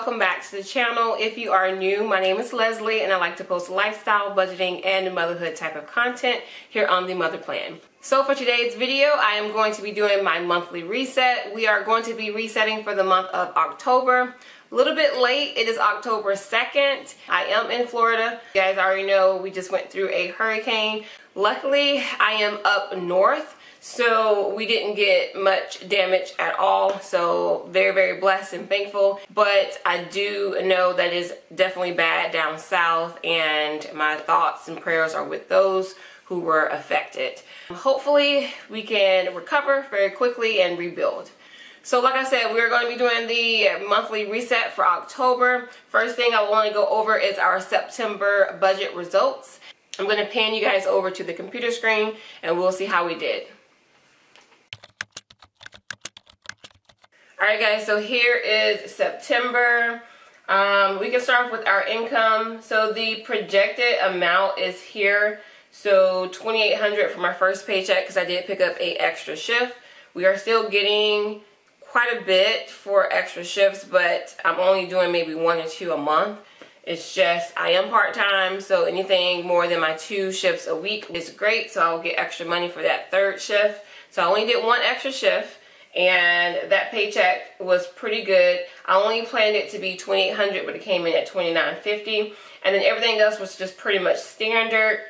welcome back to the channel. If you are new, my name is Leslie and I like to post lifestyle, budgeting, and motherhood type of content here on the Mother Plan. So for today's video, I am going to be doing my monthly reset. We are going to be resetting for the month of October. A little bit late, it is October 2nd. I am in Florida. You guys already know we just went through a hurricane. Luckily, I am up north, so we didn't get much damage at all. So very blessed and thankful. But I do know that it's definitely bad down south, and my thoughts and prayers are with those who were affected. Hopefully we can recover very quickly and rebuild. So like I said, we're going to be doing the monthly reset for October. First thing I want to go over is our September budget results. I'm going to pan you guys over to the computer screen and we'll see how we did. Alright guys, so here is September. We can start off with our income. So the projected amount is here. So $2,800 for my first paycheck because I did pick up an extra shift. We are still getting quite a bit for extra shifts, but I'm only doing maybe 1 or 2 a month. It's just I am part-time, so anything more than my 2 shifts a week is great, so I'll get extra money for that 3rd shift. So I only did 1 extra shift, and that paycheck was pretty good. I only planned it to be $2,800, but it came in at $2,950, and then everything else was just pretty much standard.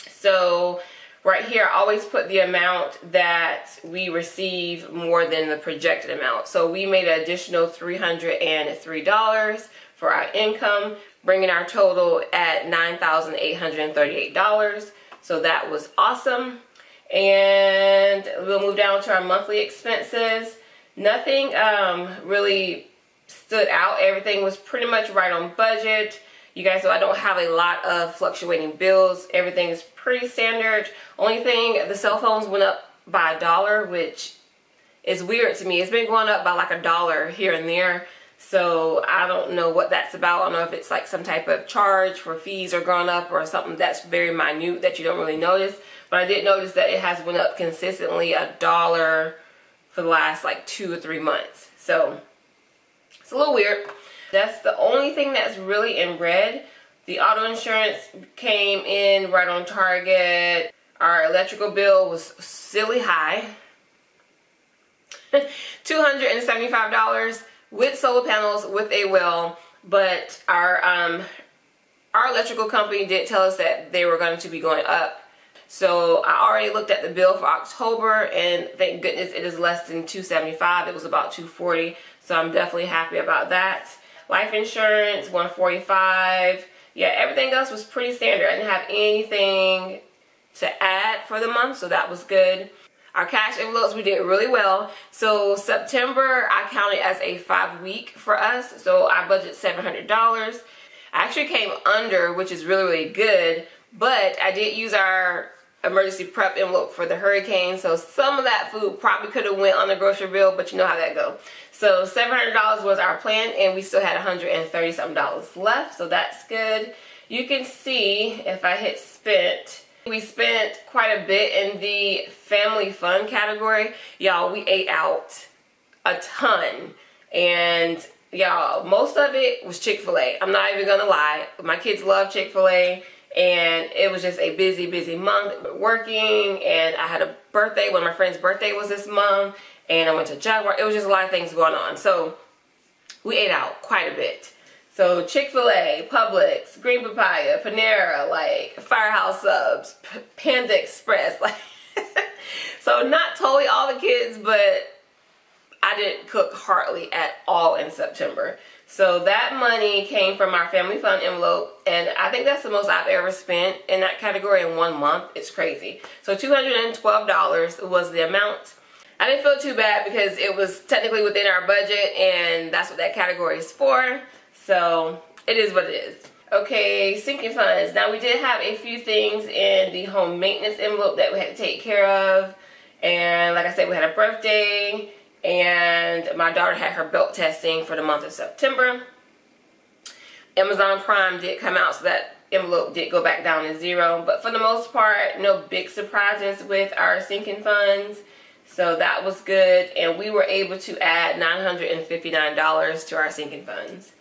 So right here, I always put the amount that we receive more than the projected amount. So we made an additional $303 for our income, bringing our total at $9,838. So that was awesome. And we'll move down to our monthly expenses. Nothing really stood out. Everything was pretty much right on budget. You guys know I don't have a lot of fluctuating bills. Everything is pretty standard. Only thing, the cell phones went up by $1, which is weird to me. It's been going up by like $1 here and there. So I don't know what that's about. I don't know if it's like some type of charge for fees are going up or something that's very minute that you don't really notice. But I did notice that it has went up consistently $1 for the last like 2 or 3 months. So it's a little weird. That's the only thing that's really in red. The auto insurance came in right on target. Our electrical bill was silly high. $275 with solar panels with a well. But our electrical company did tell us that they were going to be going up. So I already looked at the bill for October, and thank goodness it is less than $275. It was about $240. So I'm definitely happy about that. Life insurance, $145. Yeah, everything else was pretty standard. I didn't have anything to add for the month, so that was good. Our cash envelopes, we did really well. So September, I counted as a 5-week for us. So I budgeted $700. I actually came under, which is really good. But I did use our emergency prep envelope for the hurricane, so some of that food probably could have went on the grocery bill, but you know how that go. So $700 was our plan, and we still had $130 something left, so that's good. You can see if I hit spent, we spent quite a bit in the family fun category. Y'all, we ate out a ton, and y'all, most of it was Chick-fil-A. I'm not even gonna lie, my kids love Chick-fil-A. And it was just a busy month working, and I had a birthday. One of my friend's birthday was this month, and I went to Jaguar. It was just a lot of things going on. So we ate out quite a bit. So Chick-fil-A, Publix, Green Papaya, Panera, like Firehouse Subs, Panda Express. Like so not totally all the kids, but I didn't cook hardly at all in September. So that money came from our family fund envelope, and I think that's the most I've ever spent in that category in 1 month. It's crazy. So $212 was the amount. I didn't feel too bad because it was technically within our budget, and that's what that category is for. So it is what it is. Okay, sinking funds. Now we did have a few things in the home maintenance envelope that we had to take care of. And like I said, we had a birthday. And my daughter had her belt testing for the month of September. Amazon Prime did come out, so that envelope did go back down to 0. But for the most part, no big surprises with our sinking funds. So that was good, and we were able to add $959 to our sinking funds.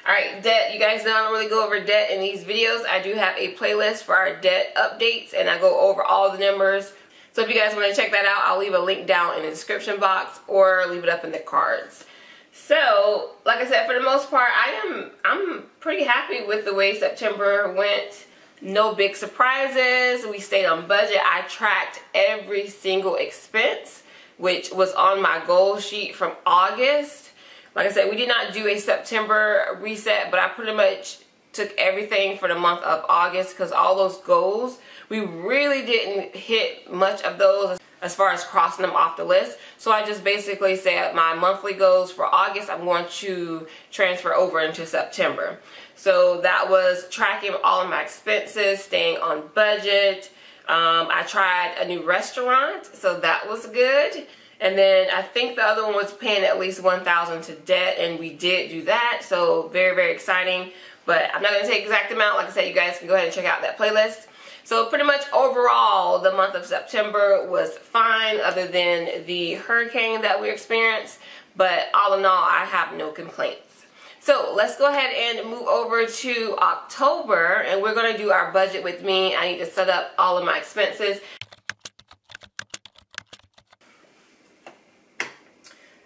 Alright, debt. You guys know I don't really go over debt in these videos. I do have a playlist for our debt updates, and I go over all the numbers. So if you guys want to check that out, I'll leave a link down in the description box or leave it up in the cards. So, like I said, for the most part, I'm pretty happy with the way September went. No big surprises. We stayed on budget. I tracked every single expense, which was on my goal sheet from August. Like I said, we did not do a September reset, but I pretty much took everything for the month of August because all those goals, we really didn't hit much of those as far as crossing them off the list. So I just basically said my monthly goals for August, I'm going to transfer over into September. So that was tracking all of my expenses, staying on budget. I tried a new restaurant, so that was good. And then I think the other one was paying at least $1,000 to debt, and we did do that. So very, very exciting. But I'm not going to take exact amount. Like I said, you guys can go ahead and check out that playlist. So pretty much overall, the month of September was fine other than the hurricane that we experienced. But all in all, I have no complaints. So let's go ahead and move over to October, and we're going to do our budget with me. I need to set up all of my expenses.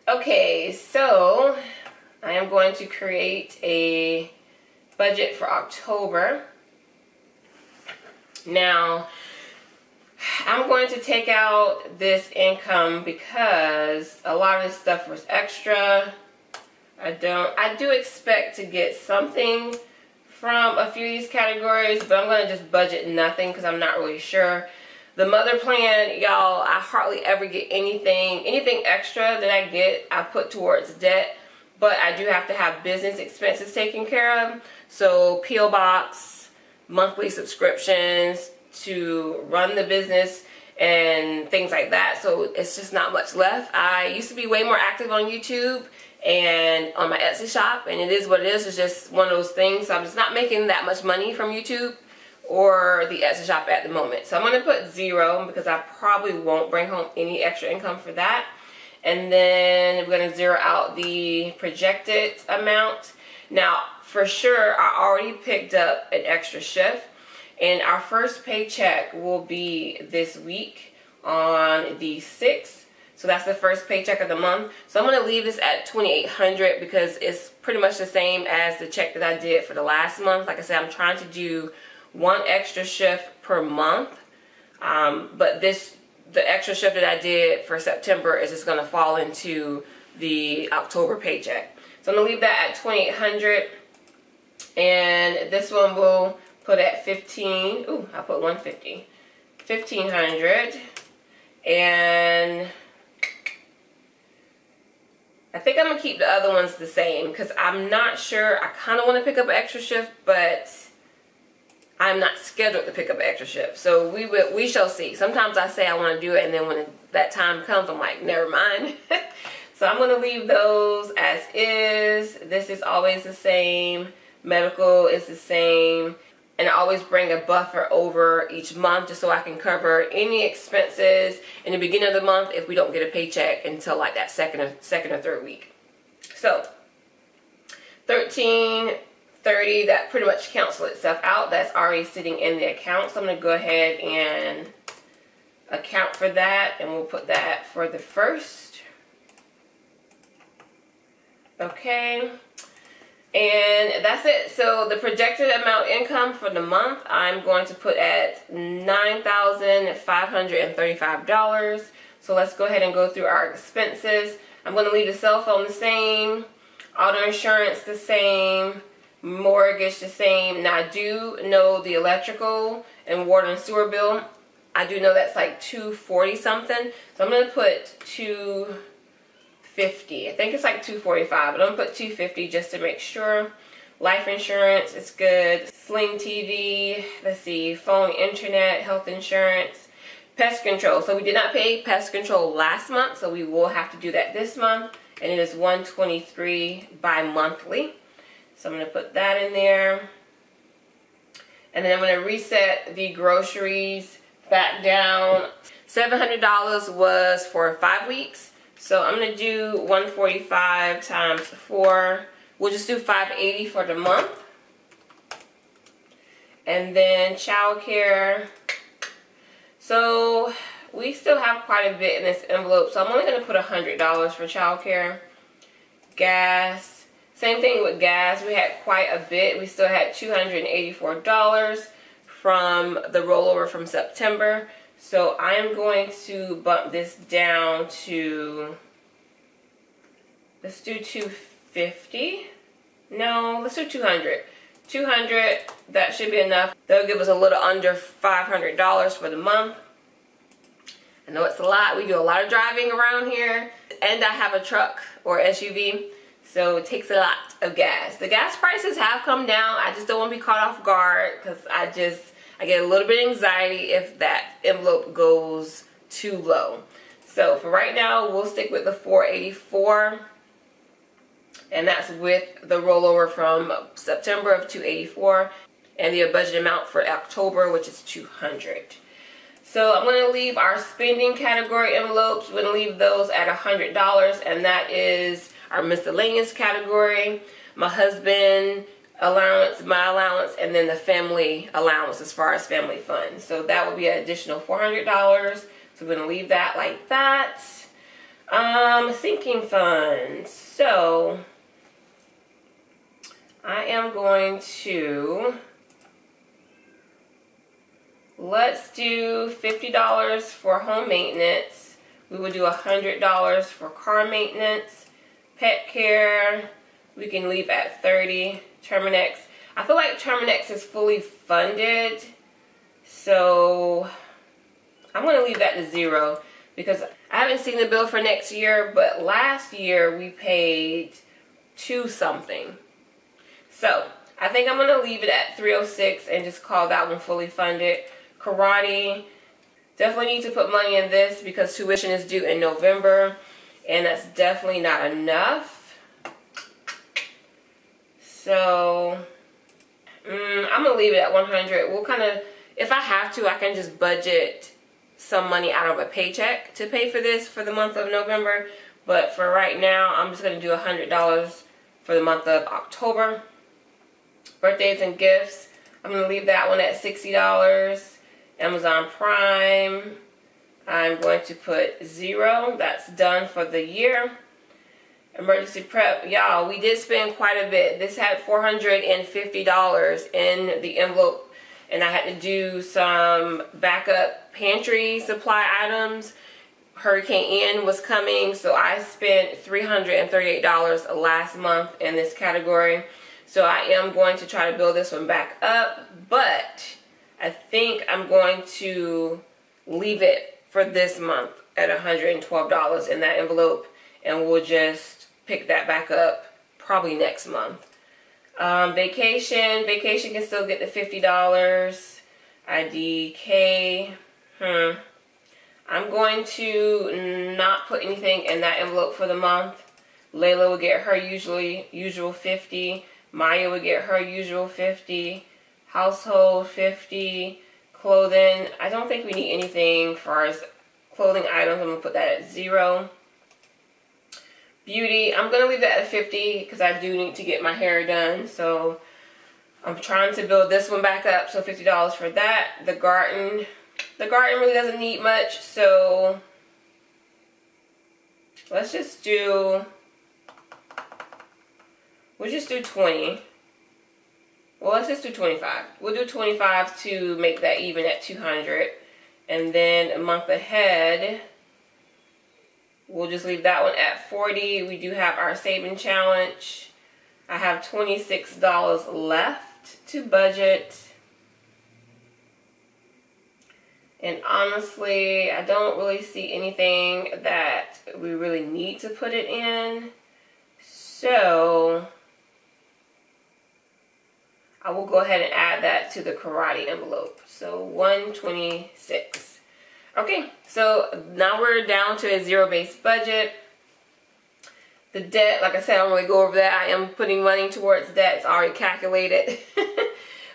Okay, so I am going to create a budget for October. Now, I'm going to take out this income because a lot of this stuff was extra. I do expect to get something from a few of these categories, but I'm going to just budget nothing because I'm not really sure. The mother plan, y'all, I hardly ever get anything extra that I get, I put towards debt, but I do have to have business expenses taken care of. So P.O. Box, monthly subscriptions to run the business and things like that. So it's just not much left. I used to be way more active on YouTube and on my Etsy shop, and it is what it is. It's just one of those things. So I'm just not making that much money from YouTube or the Etsy shop at the moment. So I'm going to put 0 because I probably won't bring home any extra income for that. And then we're going to zero out the projected amount. Now, for sure, I already picked up an extra shift, and our first paycheck will be this week on the 6th. So that's the first paycheck of the month. So I'm going to leave this at $2,800 because it's pretty much the same as the check that I did for the last month. Like I said, I'm trying to do one extra shift per month. But the extra shift that I did for September is just going to fall into the October paycheck. So I'm going to leave that at $2,800. And this one will put at 15. Ooh, I put 150. 1,500. And I think I'm going to keep the other ones the same because I'm not sure. I kind of want to pick up an extra shift, but I'm not scheduled to pick up an extra shift. So we shall see. Sometimes I say I want to do it, and then when that time comes, I'm like, never mind. So I'm going to leave those as is. This is always the same. Medical is the same. And I always bring a buffer over each month just so I can cover any expenses in the beginning of the month if we don't get a paycheck until like that second or third week. So $1,330, that pretty much cancels itself out. That's already sitting in the account. So I'm going to go ahead and account for that, and we'll put that for the first. Okay. And that's it. So the projected amount income for the month, I'm going to put at $9,535. So let's go ahead and go through our expenses. I'm going to leave the cell phone the same, auto insurance the same, mortgage the same. Now I do know the electrical and water and sewer bill. I do know that's like $240 something. So I'm going to put $250. I think it's like $245, but I'm gonna put $250 just to make sure. Life insurance is good. Sling TV, let's see, phone, internet, health insurance, pest control. So we did not pay pest control last month, so we will have to do that this month, and it is $123 bi-monthly. So I'm gonna put that in there, and then I'm gonna reset the groceries back down. $700 was for 5 weeks. So I'm going to do 145 times 4. We'll just do 580 for the month. And then childcare. So we still have quite a bit in this envelope. So I'm only going to put $100 for childcare. Gas. Same thing with gas. We had quite a bit. We still had $284 from the rollover from September. So I am going to bump this down to, let's do 250. No, let's do 200. 200, that should be enough. That'll give us a little under $500 for the month. I know it's a lot. We do a lot of driving around here. And I have a truck or SUV. So it takes a lot of gas. The gas prices have come down. I just don't want to be caught off guard because I get a little bit of anxiety if that envelope goes too low. So for right now, we'll stick with the $484. And that's with the rollover from September of $284. And the budget amount for October, which is $200. So I'm going to leave our spending category envelopes. We're going to leave those at $100. And that is our miscellaneous category, my husband allowance, my allowance, and then the family allowance as far as family funds. So that would be an additional $400. So we're going to leave that like that. Sinking funds. So I am going to, let's do $50 for home maintenance. We will do $100 for car maintenance. Pet care, we can leave at $30. Terminex, I feel like Terminex is fully funded, so I'm going to leave that to $0 because I haven't seen the bill for next year, but last year we paid $2 something. So I think I'm going to leave it at $306 and just call that one fully funded. Karate, definitely need to put money in this because tuition is due in November. And that's definitely not enough. So, I'm going to leave it at $100. We'll kind of, if I have to, I can just budget some money out of a paycheck to pay for this for the month of November. But for right now, I'm just going to do $100 for the month of October. Birthdays and gifts, I'm going to leave that one at $60. Amazon Prime, I'm going to put $0. That's done for the year. Emergency prep, y'all, we did spend quite a bit. This had $450 in the envelope, and I had to do some backup pantry supply items. Hurricane Ian was coming, so I spent $338 last month in this category. So I am going to try to build this one back up, but I think I'm going to leave it for this month at $112 in that envelope, and we'll just pick that back up probably next month. Vacation can still get the $50. IDK, I'm going to not put anything in that envelope for the month. Layla will get her usual $50. Maya would get her usual $50. Household $50. Clothing, I don't think we need anything as far as clothing items. I'm going to put that at $0. Beauty, I'm going to leave that at $50 because I do need to get my hair done. So I'm trying to build this one back up. So $50 for that. The garden really doesn't need much. So let's just do, we'll just do 20. Well, let's just do 25. We'll do 25 to make that even at 200. And then a month ahead, we'll just leave that one at 40. We do have our saving challenge. I have $26 left to budget. And honestly, I don't really see anything that we really need to put it in. So I will go ahead and add that to the karate envelope. So 126. Okay, so now we're down to a zero-based budget. The debt, like I said, I don't really go over that. I am putting money towards debt. It's already calculated.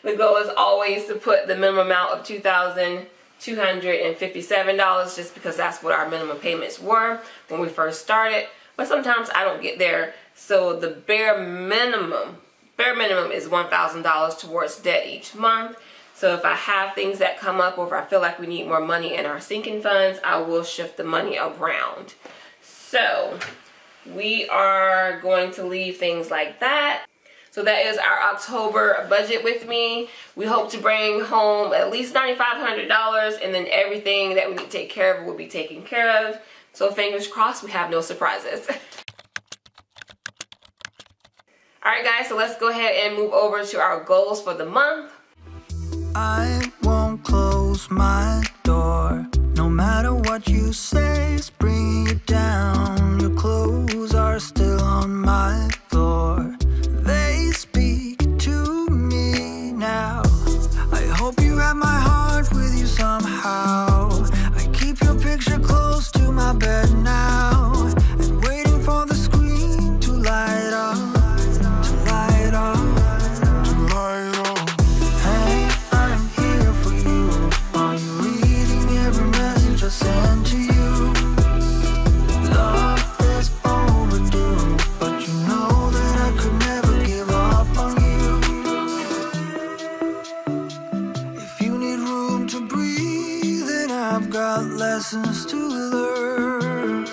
The goal is always to put the minimum amount of $2,000 $257 just because that's what our minimum payments were when we first started. But sometimes I don't get there, so the bare minimum is $1,000 towards debt each month. So if I have things that come up, or if I feel like we need more money in our sinking funds, I will shift the money around. So we are going to leave things like that. So that is our October budget with me. We hope to bring home at least $9,500, and then everything that we need to take care of will be taken care of. So fingers crossed we have no surprises. Alright guys, so let's go ahead and move over to our goals for the month. I won't close my door, no matter what you say, it's bringing you down. Your clothes are still on my floor, they speak to me now. I hope you have my heart with you somehow. I keep your picture close to my bed now, and waiting for the screen to light up, to light up, to light up. Hey, I'm here for you. Are you reading every message I send to you? Love is overdue, but you know that I could never give up on you. If you need room to breathe, then I've got lessons to learn.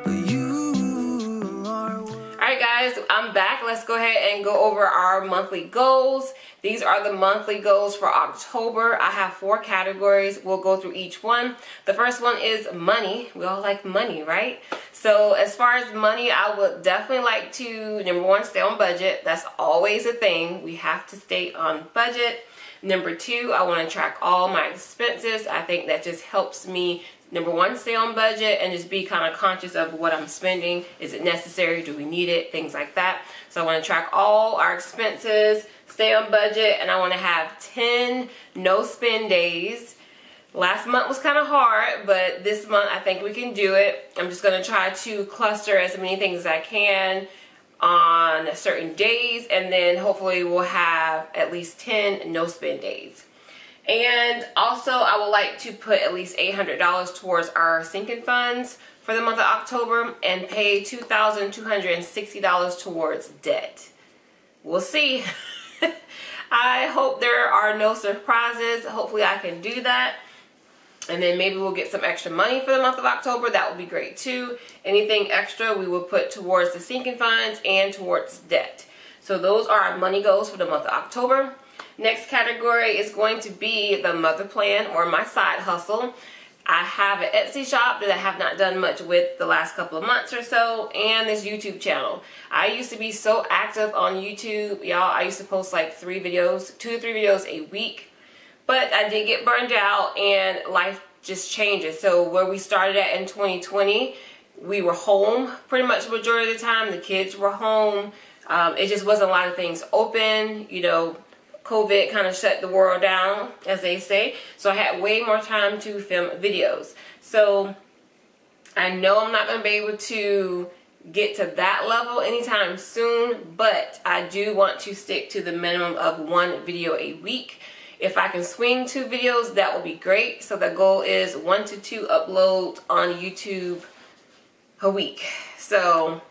But you are. Alright guys, I'm back. Let's go ahead and go over our monthly goals. These are the monthly goals for October. I have 4 categories. We'll go through each one. The first one is money. We all like money, right? So as far as money, I would definitely like to, number 1, stay on budget. That's always a thing. We have to stay on budget. Number 2, I want to track all my expenses. I think that just helps me, number 1, stay on budget and just be kind of conscious of what I'm spending. Is it necessary? Do we need it? Things like that. So I want to track all our expenses, stay on budget, and I want to have 10 no spend days. Last month was kind of hard, but this month I think we can do it. I'm just going to try to cluster as many things as I can on certain days, and then hopefully we'll have at least 10 no spend days. And also I would like to put at least $800 towards our sinking funds for the month of October and pay $2,260 towards debt. We'll see. I hope there are no surprises. Hopefully I can do that. And then maybe we'll get some extra money for the month of October. That would be great too. Anything extra we will put towards the sinking funds and towards debt. So those are our money goals for the month of October. Next category is going to be the mother plan, or my side hustle. I have an Etsy shop that I have not done much with the last couple of months or so, and this YouTube channel. I used to be so active on YouTube, y'all. I used to post like 2 to 3 videos a week, but I did get burned out and life just changes. So where we started at in 2020, we were home pretty much the majority of the time. The kids were home. It just wasn't a lot of things open, you know. COVID kind of shut the world down, as they say. So I had way more time to film videos. So I know I'm not going to be able to get to that level anytime soon, but I do want to stick to the minimum of 1 video a week. If I can swing 2 videos, that would be great. So the goal is 1 to 2 uploads on YouTube a week. So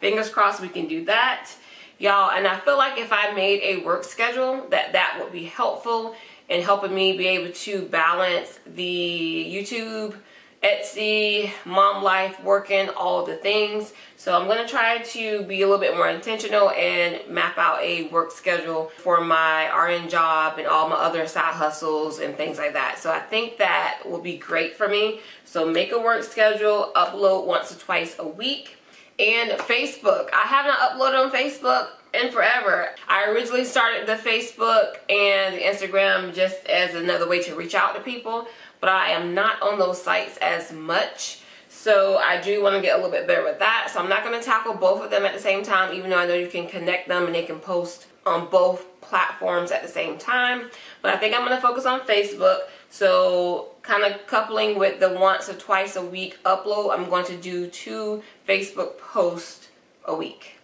fingers crossed we can do that. Y'all, and I feel like if I made a work schedule, that would be helpful in helping me be able to balance the YouTube, Etsy, mom life, working, all the things. So I'm going to try to be a little bit more intentional and map out a work schedule for my RN job and all my other side hustles and things like that. So I think that will be great for me. So make a work schedule, upload 1 to 2 a week. And Facebook. I have not uploaded on Facebook in forever. I originally started the Facebook and the Instagram just as another way to reach out to people, but I am not on those sites as much. So I do want to get a little bit better with that. So I'm not going to tackle both of them at the same time, even though I know you can connect them and they can post on both platforms at the same time. But I think I'm going to focus on Facebook. So kind of coupling with the 1 to 2 a week upload, I'm going to do 2 Facebook posts a week.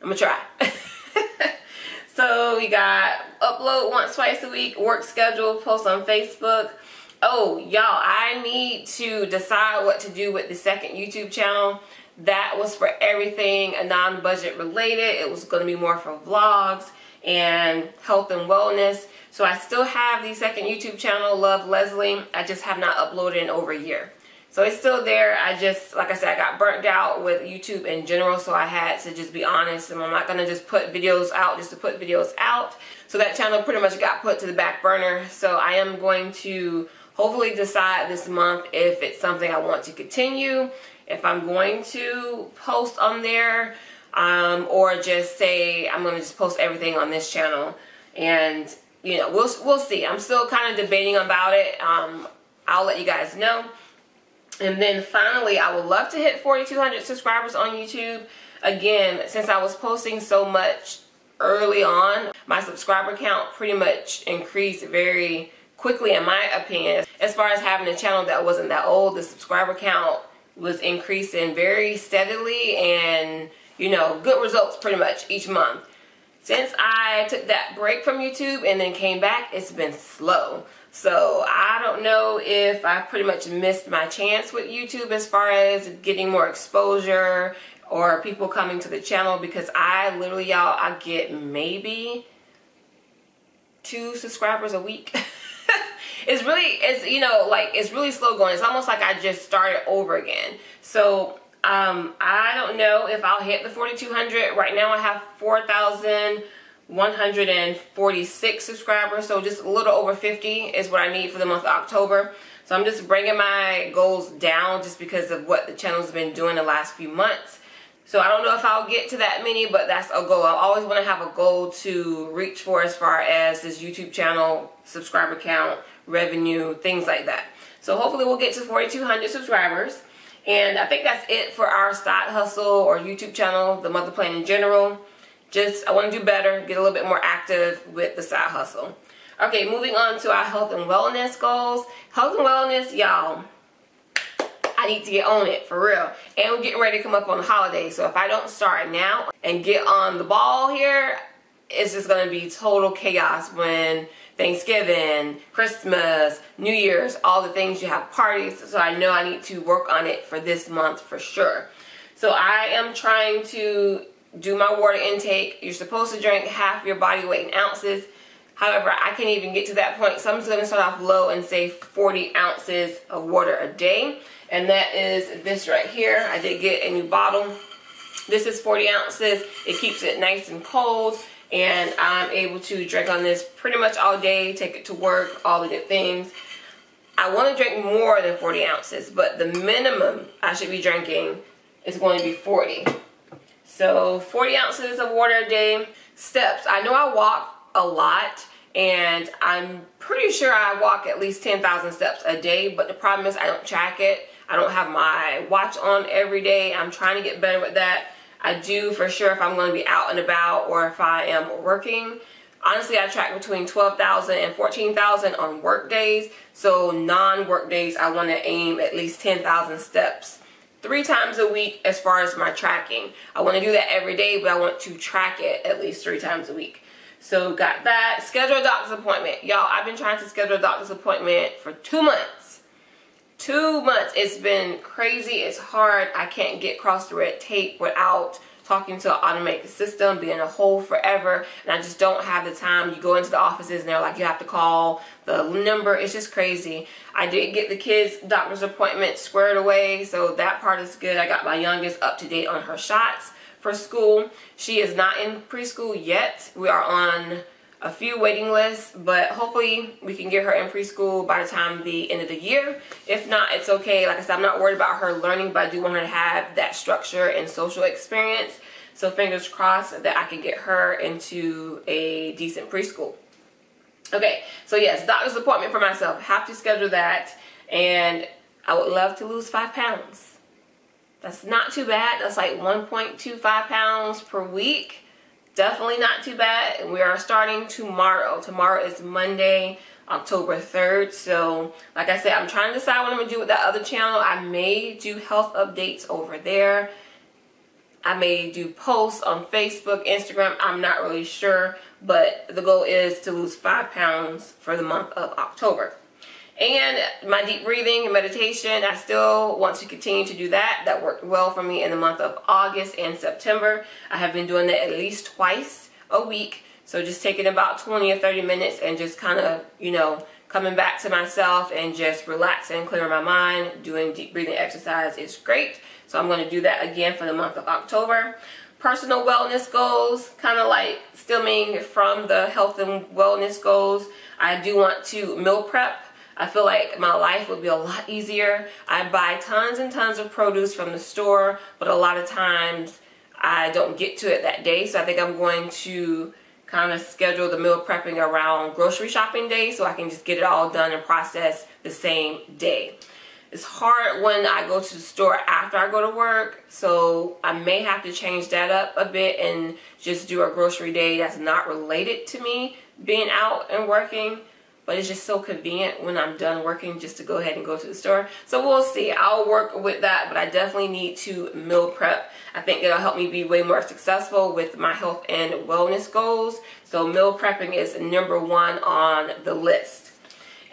I'm going to try. So we got upload once, twice a week, work schedule, post on Facebook. Oh, y'all, I need to decide what to do with the second YouTube channel. That was for everything non-budget related. It was going to be more for vlogs and health and wellness. So I still have the second YouTube channel, Love Leslie. I just have not uploaded in over a year. So it's still there. I just, like I said, I got burnt out with YouTube in general, so I had to just be honest, and I'm not going to just put videos out just to put videos out. So that channel pretty much got put to the back burner. So I am going to hopefully decide this month if it's something I want to continue, if I'm going to post on there, or just say I'm going to just post everything on this channel. And, you know, we'll see. I'm still kind of debating about it. I'll let you guys know. And then finally, I would love to hit 4,200 subscribers on YouTube. Again, since I was posting so much early on, my subscriber count pretty much increased very quickly, in my opinion. As far as having a channel that wasn't that old, the subscriber count was increasing very steadily, and, you know, good results pretty much each month. Since I took that break from YouTube and then came back, it's been slow. So I don't know if I pretty much missed my chance with YouTube as far as getting more exposure or people coming to the channel, because I literally, y'all, I get maybe 2 subscribers a week. It's really slow going. It's almost like I just started over again. So I don't know if I'll hit the 4,200. Right now I have 4,146 subscribers, so just a little over 50 is what I need for the month of October. So I'm just bringing my goals down just because of what the channel's been doing the last few months. So I don't know if I'll get to that many, but that's a goal. I always want to have a goal to reach for as far as this YouTube channel, subscriber count, revenue, things like that. So hopefully we'll get to 4,200 subscribers. And I think that's it for our side hustle or YouTube channel, the mother plan in general. I want to do better, get a little bit more active with the side hustle. Okay, moving on to our health and wellness goals. Health and wellness, y'all, I need to get on it, for real. And we're getting ready to come up on the holidays. So if I don't start now and get on the ball here, it's just going to be total chaos when Thanksgiving, Christmas, New Year's, all the things you have parties. So I know I need to work on it for this month for sure. So I am trying to do my water intake. You're supposed to drink half your body weight in ounces. However, I can't even get to that point. So I'm just going to start off low and say 40 ounces of water a day. And that is this right here. I did get a new bottle. This is 40 ounces. It keeps it nice and cold. And I'm able to drink on this pretty much all day, take it to work, all the good things. I want to drink more than 40 ounces, but the minimum I should be drinking is going to be 40. So 40 ounces of water a day. Steps. I know I walk a lot, and I'm pretty sure I walk at least 10,000 steps a day, but the problem is I don't track it. I don't have my watch on every day. I'm trying to get better with that. I do for sure if I'm going to be out and about or if I am working. Honestly, I track between 12,000 and 14,000 on work days. So non-work days, I want to aim at least 10,000 steps 3 times a week as far as my tracking. I want to do that every day, but I want to track it at least 3 times a week. So got that. Schedule a doctor's appointment. Y'all, I've been trying to schedule a doctor's appointment for 2 months. 2 months. It's been crazy. It's hard. I can't get across the red tape without talking to an automated system, being a hold forever, and I just don't have the time. You go into the offices and they're like, you have to call the number. It's just crazy. I did get the kids' doctor's appointment squared away, so that part is good. I got my youngest up to date on her shots for school. She is not in preschool yet. We are on a few waiting lists, but hopefully we can get her in preschool by the time the end of the year. If not, it's okay. Like I said, I'm not worried about her learning, but I do want her to have that structure and social experience. So fingers crossed that I can get her into a decent preschool. Okay, so yes, doctor's appointment for myself. Have to schedule that, and I would love to lose 5 pounds. That's not too bad. That's like 1.25 pounds per week. Definitely not too bad. And we are starting tomorrow. Tomorrow is Monday, October 3rd. So, like I said, I'm trying to decide what I'm going to do with that other channel. I may do health updates over there. I may do posts on Facebook, Instagram. I'm not really sure. but the goal is to lose 5 pounds for the month of October. And my deep breathing and meditation, I still want to continue to do that. That worked well for me in the month of August and September. I have been doing that at least twice a week. So just taking about 20 or 30 minutes and just kind of, you know, coming back to myself and just relaxing, clearing my mind, doing deep breathing exercise is great. So I'm going to do that again for the month of October. Personal wellness goals, kind of like stemming from the health and wellness goals. I do want to meal prep. I feel like my life would be a lot easier. I buy tons and tons of produce from the store, but a lot of times I don't get to it that day. So I think I'm going to kind of schedule the meal prepping around grocery shopping day so I can just get it all done and processed the same day. It's hard when I go to the store after I go to work, so I may have to change that up a bit and just do a grocery day that's not related to me being out and working. But it's just so convenient when I'm done working just to go ahead and go to the store. So we'll see. I'll work with that, but I definitely need to meal prep. I think it'll help me be way more successful with my health and wellness goals. So meal prepping is #1 on the list.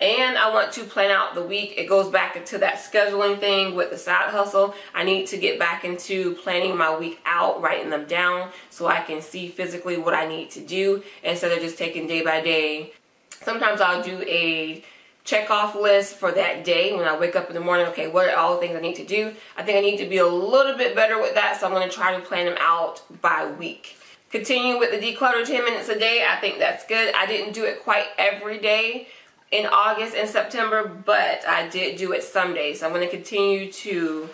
And I want to plan out the week. It goes back into that scheduling thing with the side hustle. I need to get back into planning my week out, writing them down so I can see physically what I need to do instead of just taking day by day. Sometimes I'll do a check-off list for that day when I wake up in the morning. Okay, what are all the things I need to do? I think I need to be a little bit better with that, so I'm going to try to plan them out by week. Continue with the declutter 10 minutes a day. I think that's good. I didn't do it quite every day in August and September, but I did do it some days. So I'm going to continue to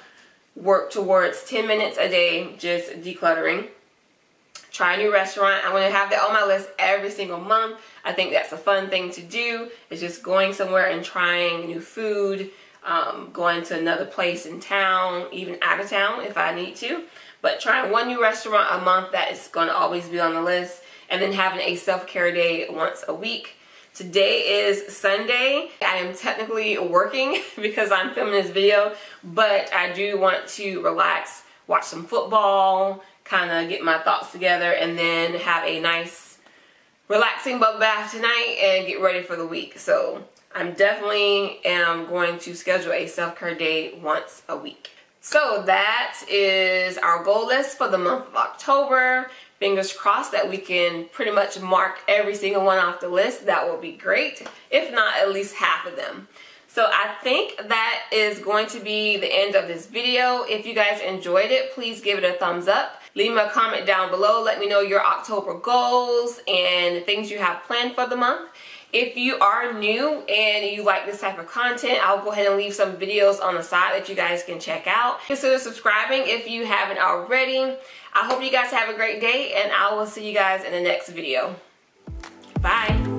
work towards 10 minutes a day just decluttering. Try a new restaurant. I'm going to have that on my list every single month. I think that's a fun thing to do. It's just going somewhere and trying new food, going to another place in town, even out of town if I need to. But trying one new restaurant a month, that is going to always be on the list. And then having a self-care day once a week. Today is Sunday. I am technically working because I'm filming this video, but I do want to relax, watch some football, kind of get my thoughts together, and then have a nice relaxing bubble bath tonight and get ready for the week. So I'm definitely going to schedule a self-care day once a week. So that is our goal list for the month of October. Fingers crossed that we can pretty much mark every single one off the list. That would be great. If not, at least half of them. So I think that is going to be the end of this video. If you guys enjoyed it, please give it a thumbs up. Leave me a comment down below. Let me know your October goals and things you have planned for the month. If you are new and you like this type of content, I'll go ahead and leave some videos on the side that you guys can check out. Consider subscribing if you haven't already. I hope you guys have a great day, and I will see you guys in the next video. Bye.